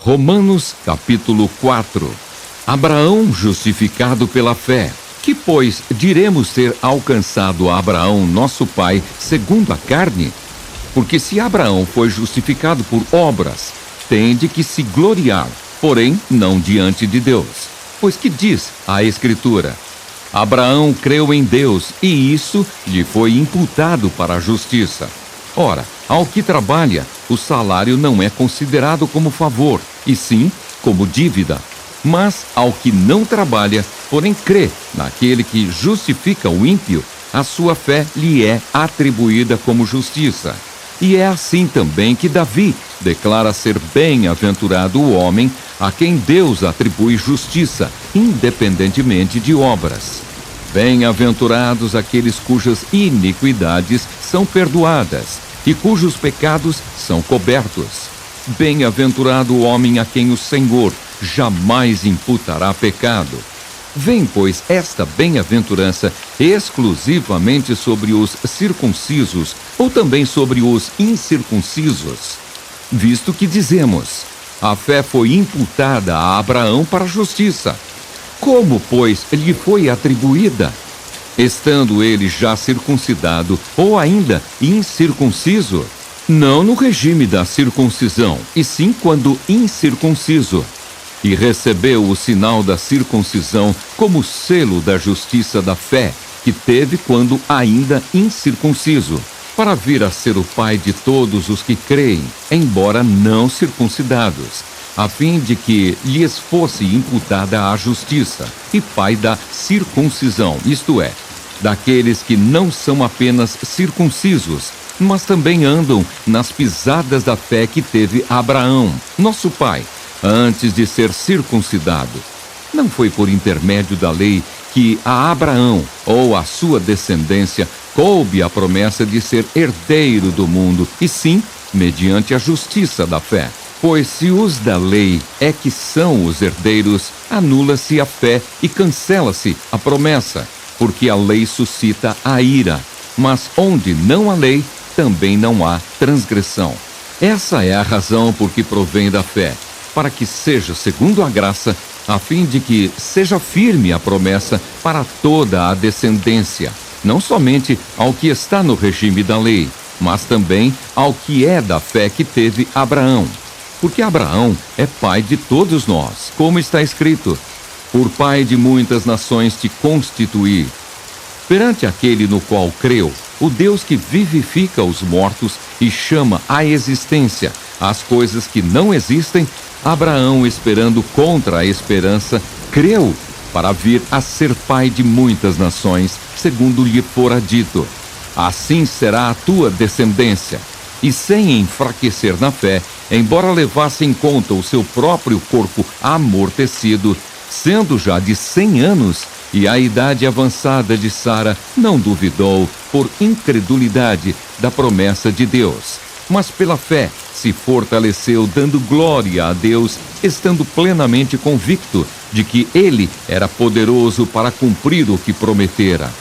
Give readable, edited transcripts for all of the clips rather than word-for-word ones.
Romanos capítulo 4. Abraão justificado pela fé. Que, pois, diremos ter alcançado a Abraão, nosso pai, segundo a carne? Porque se Abraão foi justificado por obras, tem de que se gloriar, porém não diante de Deus. Pois que diz a Escritura? Abraão creu em Deus, e isso lhe foi imputado para a justiça. Ora, ao que trabalha, o salário não é considerado como favor, e sim como dívida. Mas ao que não trabalha, porém crê naquele que justifica o ímpio, a sua fé lhe é atribuída como justiça. E é assim também que Davi declara ser bem-aventurado o homem a quem Deus atribui justiça, independentemente de obras. Bem-aventurados aqueles cujas iniquidades são perdoadas e cujos pecados são cobertos. Bem-aventurado o homem a quem o Senhor jamais imputará pecado. Vem, pois, esta bem-aventurança exclusivamente sobre os circuncisos ou também sobre os incircuncisos? Visto que dizemos, a fé foi imputada a Abraão para a justiça. Como, pois, lhe foi atribuída? Estando ele já circuncidado ou ainda incircunciso? Não no regime da circuncisão, e sim quando incircunciso. E recebeu o sinal da circuncisão como selo da justiça da fé que teve quando ainda incircunciso, para vir a ser o pai de todos os que creem, embora não circuncidados, a fim de que lhes fosse imputada a justiça, e pai da circuncisão, isto é, daqueles que não são apenas circuncisos, mas também andam nas pisadas da fé que teve Abraão, nosso pai, antes de ser circuncidado. Não foi por intermédio da lei que a Abraão ou a sua descendência coube a promessa de ser herdeiro do mundo, e sim mediante a justiça da fé. Pois se os da lei é que são os herdeiros, anula-se a fé e cancela-se a promessa, porque a lei suscita a ira. Mas onde não há lei, também não há transgressão. Essa é a razão por que provém da fé, para que seja segundo a graça, a fim de que seja firme a promessa para toda a descendência, não somente ao que está no regime da lei, mas também ao que é da fé que teve Abraão. Porque Abraão é pai de todos nós, como está escrito, por pai de muitas nações te constituí. Perante aquele no qual creu, o Deus que vivifica os mortos e chama à existência as coisas que não existem, Abraão, esperando contra a esperança, creu para vir a ser pai de muitas nações, segundo lhe fora dito. Assim será a tua descendência. E sem enfraquecer na fé, embora levasse em conta o seu próprio corpo amortecido, sendo já de 100 anos, e a idade avançada de Sara, não duvidou, por incredulidade, da promessa de Deus. Mas pela fé se fortaleceu, dando glória a Deus, estando plenamente convicto de que Ele era poderoso para cumprir o que prometera.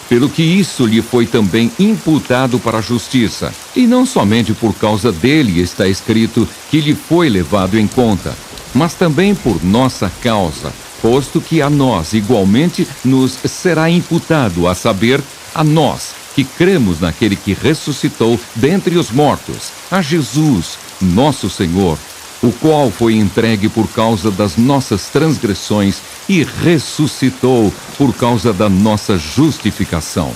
Pelo que isso lhe foi também imputado para a justiça. E não somente por causa dele está escrito que lhe foi levado em conta, mas também por nossa causa, posto que a nós igualmente nos será imputado, a saber, a nós que cremos naquele que ressuscitou dentre os mortos, a Jesus, nosso Senhor, o qual foi entregue por causa das nossas transgressões e ressuscitou por causa da nossa justificação.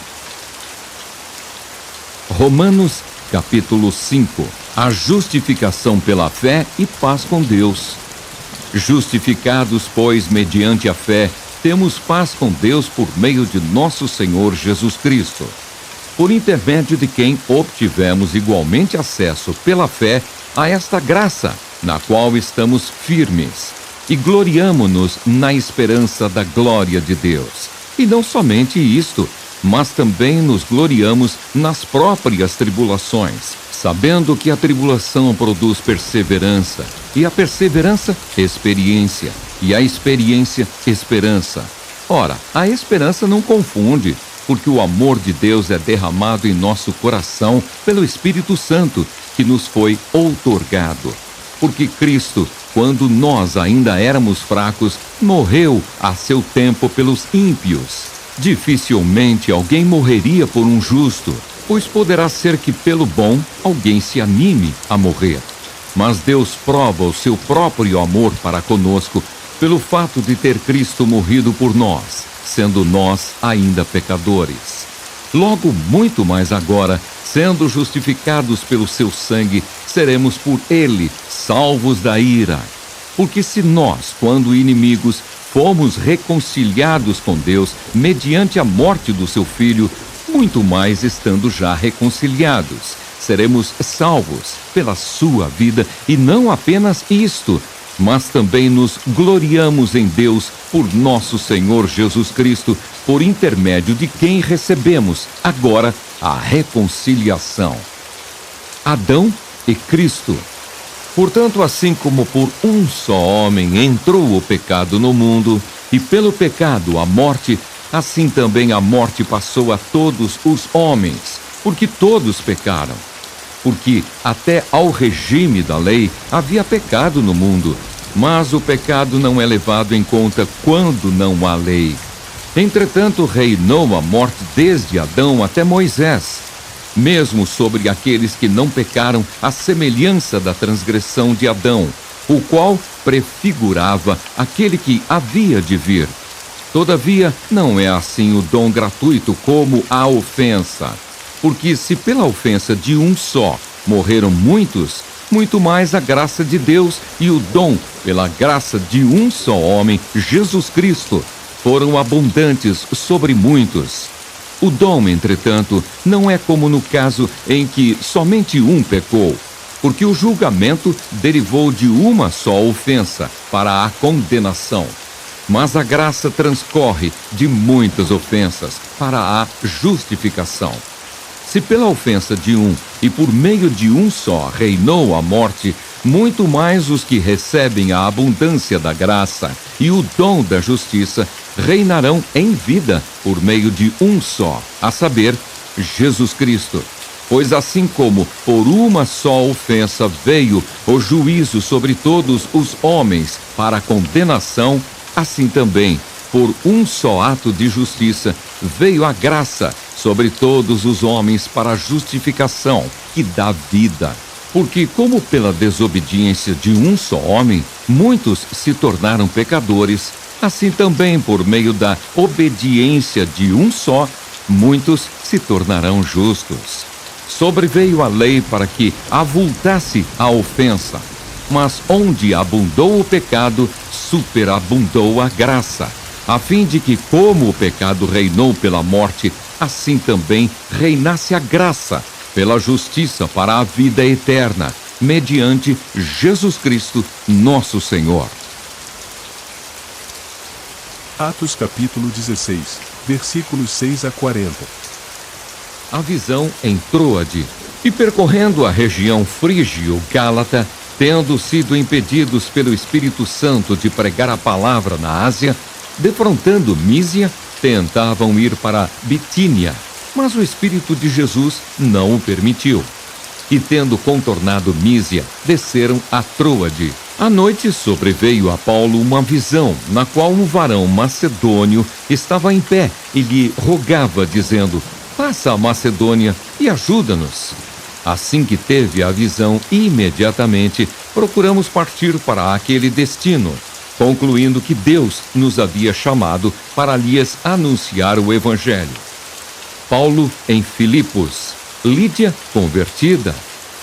Romanos capítulo 5. A justificação pela fé e paz com Deus. Justificados, pois, mediante a fé, temos paz com Deus por meio de nosso Senhor Jesus Cristo, por intermédio de quem obtivemos igualmente acesso pela fé a esta graça, na qual estamos firmes, e gloriamo-nos na esperança da glória de Deus. E não somente isto, mas também nos gloriamos nas próprias tribulações, sabendo que a tribulação produz perseverança, e a perseverança, experiência, e a experiência, esperança. Ora, a esperança não confunde, porque o amor de Deus é derramado em nosso coração pelo Espírito Santo, que nos foi outorgado. Porque Cristo quando nós ainda éramos fracos, morreu a seu tempo pelos ímpios. Dificilmente alguém morreria por um justo, pois poderá ser que pelo bom alguém se anime a morrer. Mas Deus prova o seu próprio amor para conosco pelo fato de ter Cristo morrido por nós, sendo nós ainda pecadores. Logo, muito mais agora, sendo justificados pelo seu sangue, seremos por ele salvos da ira. Porque se nós, quando inimigos, fomos reconciliados com Deus mediante a morte do seu Filho, muito mais estando já reconciliados, seremos salvos pela sua vida, e não apenas isto, mas também nos gloriamos em Deus por nosso Senhor Jesus Cristo, por intermédio de quem recebemos agora a reconciliação. Adão e Cristo. Portanto, assim como por um só homem entrou o pecado no mundo, e pelo pecado a morte, assim também a morte passou a todos os homens, porque todos pecaram. Porque até ao regime da lei havia pecado no mundo, mas o pecado não é levado em conta quando não há lei. Entretanto, reinou a morte desde Adão até Moisés, mesmo sobre aqueles que não pecaram, à semelhança da transgressão de Adão, o qual prefigurava aquele que havia de vir. Todavia, não é assim o dom gratuito como a ofensa. Porque se pela ofensa de um só morreram muitos, muito mais a graça de Deus e o dom pela graça de um só homem, Jesus Cristo, foram abundantes sobre muitos. O dom, entretanto, não é como no caso em que somente um pecou, porque o julgamento derivou de uma só ofensa para a condenação. Mas a graça transcorre de muitas ofensas para a justificação. Se pela ofensa de um e por meio de um só reinou a morte, muito mais os que recebem a abundância da graça e o dom da justiça reinarão em vida por meio de um só, a saber, Jesus Cristo. Pois assim como por uma só ofensa veio o juízo sobre todos os homens para a condenação, assim também, por um só ato de justiça, veio a graça sobre todos os homens para a justificação, que dá vida. Porque, como pela desobediência de um só homem, muitos se tornaram pecadores, assim também por meio da obediência de um só, muitos se tornarão justos. Sobreveio a lei para que avultasse a ofensa, mas onde abundou o pecado, superabundou a graça, a fim de que, como o pecado reinou pela morte, assim também reinasse a graça pela justiça para a vida eterna, mediante Jesus Cristo, nosso Senhor. Atos capítulo 16, versículos 6 a 40. A visão em Troade. E percorrendo a região frígio-gálata, tendo sido impedidos pelo Espírito Santo de pregar a palavra na Ásia, defrontando Mísia, tentavam ir para Bitínia, mas o Espírito de Jesus não o permitiu. E tendo contornado Mísia, desceram a Troade. À noite sobreveio a Paulo uma visão, na qual um varão macedônio estava em pé e lhe rogava, dizendo: passa a Macedônia e ajuda-nos. Assim que teve a visão, imediatamente procuramos partir para aquele destino, concluindo que Deus nos havia chamado para lhes anunciar o Evangelho. Paulo em Filipos, Lídia convertida.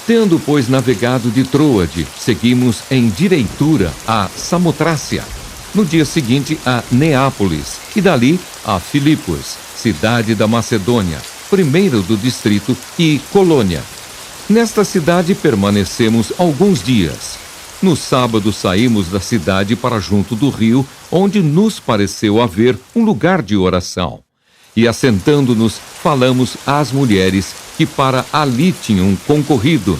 Tendo, pois, navegado de Troade, seguimos em direitura a Samotrácia. No dia seguinte a Neápolis, e dali a Filipos, cidade da Macedônia, primeiro do distrito, e Colônia. Nesta cidade permanecemos alguns dias. No sábado saímos da cidade para junto do rio, onde nos pareceu haver um lugar de oração. E assentando-nos, falamos às mulheres que para ali tinham concorrido.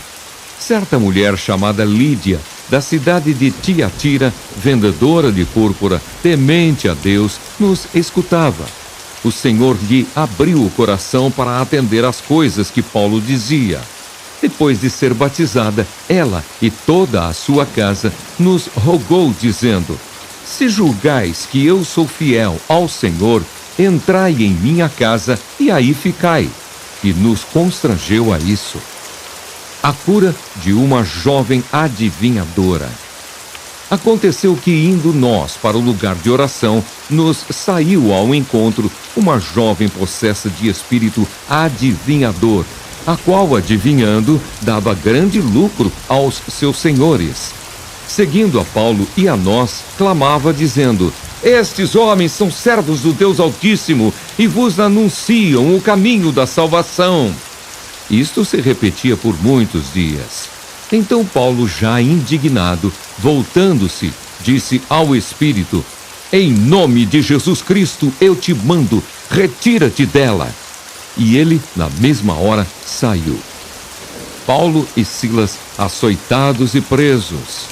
Certa mulher chamada Lídia, da cidade de Tiatira, vendedora de púrpura, temente a Deus, nos escutava. O Senhor lhe abriu o coração para atender às coisas que Paulo dizia. Depois de ser batizada, ela e toda a sua casa nos rogou, dizendo: se julgais que eu sou fiel ao Senhor, entrai em minha casa e aí ficai. E nos constrangeu a isso. A cura de uma jovem adivinhadora. Aconteceu que, indo nós para o lugar de oração, nos saiu ao encontro uma jovem possessa de espírito adivinhador, a qual, adivinhando, dava grande lucro aos seus senhores. Seguindo a Paulo e a nós, clamava, dizendo: estes homens são servos do Deus Altíssimo e vos anunciam o caminho da salvação. Isto se repetia por muitos dias. Então Paulo, já indignado, voltando-se, disse ao Espírito: em nome de Jesus Cristo eu te mando, retira-te dela. E ele, na mesma hora, saiu. Paulo e Silas açoitados e presos.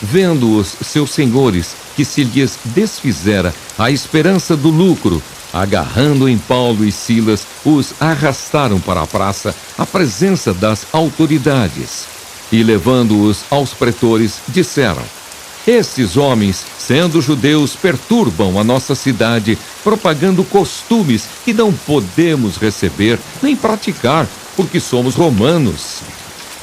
Vendo-os seus senhores, que se lhes desfizera a esperança do lucro, agarrando em Paulo e Silas, os arrastaram para a praça, à presença das autoridades. E levando-os aos pretores, disseram: estes homens, sendo judeus, perturbam a nossa cidade, propagando costumes que não podemos receber nem praticar, porque somos romanos.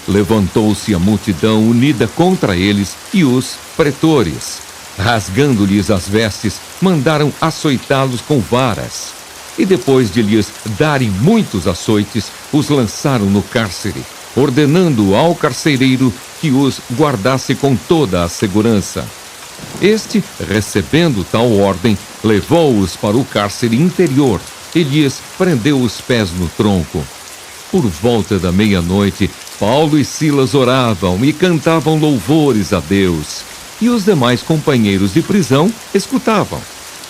Levantou-se a multidão unida contra eles e os pretores, rasgando-lhes as vestes, mandaram açoitá-los com varas. E depois de lhes darem muitos açoites, os lançaram no cárcere, ordenando ao carcereiro que os guardasse com toda a segurança. Este, recebendo tal ordem, levou-os para o cárcere interior e lhes prendeu os pés no tronco. Por volta da meia-noite, Paulo e Silas oravam e cantavam louvores a Deus, e os demais companheiros de prisão escutavam.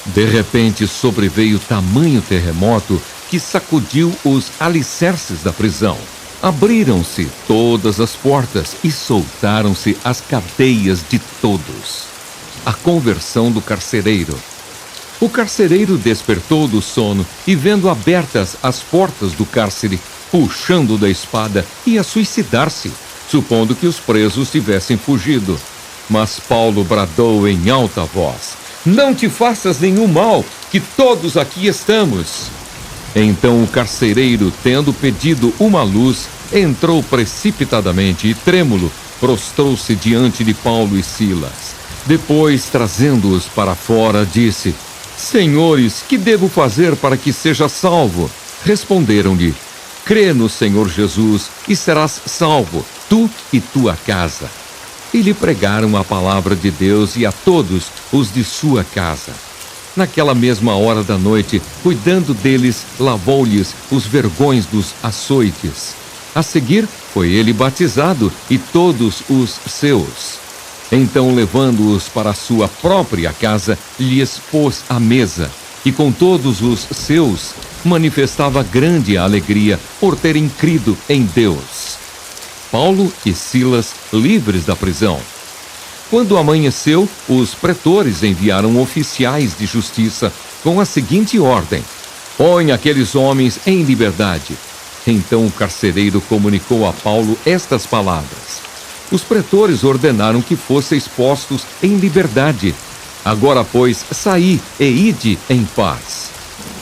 De repente sobreveio tamanho terremoto que sacudiu os alicerces da prisão. Abriram-se todas as portas e soltaram-se as cadeias de todos. A conversão do carcereiro. O carcereiro despertou do sono e, vendo abertas as portas do cárcere, puxando da espada, ia suicidar-se, supondo que os presos tivessem fugido. Mas Paulo bradou em alta voz: não te faças nenhum mal, que todos aqui estamos. Então o carcereiro, tendo pedido uma luz, entrou precipitadamente e, trêmulo, prostrou-se diante de Paulo e Silas. Depois, trazendo-os para fora, disse: senhores, que devo fazer para que seja salvo? Responderam-lhe: crê no Senhor Jesus e serás salvo, tu e tua casa. E lhe pregaram a palavra de Deus e a todos os de sua casa. Naquela mesma hora da noite, cuidando deles, lavou-lhes os vergões dos açoites. A seguir, foi ele batizado e todos os seus. Então, levando-os para a sua própria casa, lhes pôs à mesa, e com todos os seus manifestava grande alegria por terem crido em Deus. Paulo e Silas livres da prisão. Quando amanheceu, os pretores enviaram oficiais de justiça com a seguinte ordem: põe aqueles homens em liberdade. Então o carcereiro comunicou a Paulo estas palavras. Os pretores ordenaram que fossem expostos em liberdade. Agora, pois, saí e ide em paz.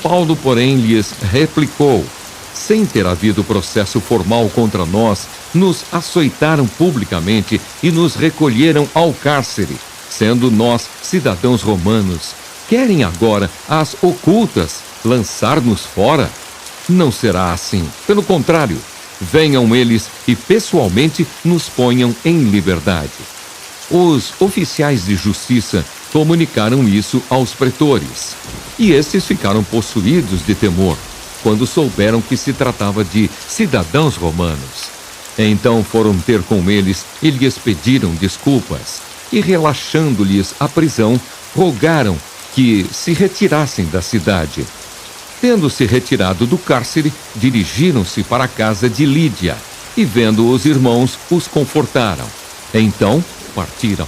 Paulo, porém, lhes replicou: sem ter havido processo formal contra nós, nos açoitaram publicamente e nos recolheram ao cárcere, sendo nós cidadãos romanos. Querem agora, às ocultas, lançar-nos fora? Não será assim. Pelo contrário, venham eles e pessoalmente nos ponham em liberdade. Os oficiais de justiça comunicaram isso aos pretores, e estes ficaram possuídos de temor, quando souberam que se tratava de cidadãos romanos. Então foram ter com eles e lhes pediram desculpas, e relaxando-lhes a prisão, rogaram que se retirassem da cidade. Tendo-se retirado do cárcere, dirigiram-se para a casa de Lídia, e vendo os irmãos, os confortaram. Então partiram.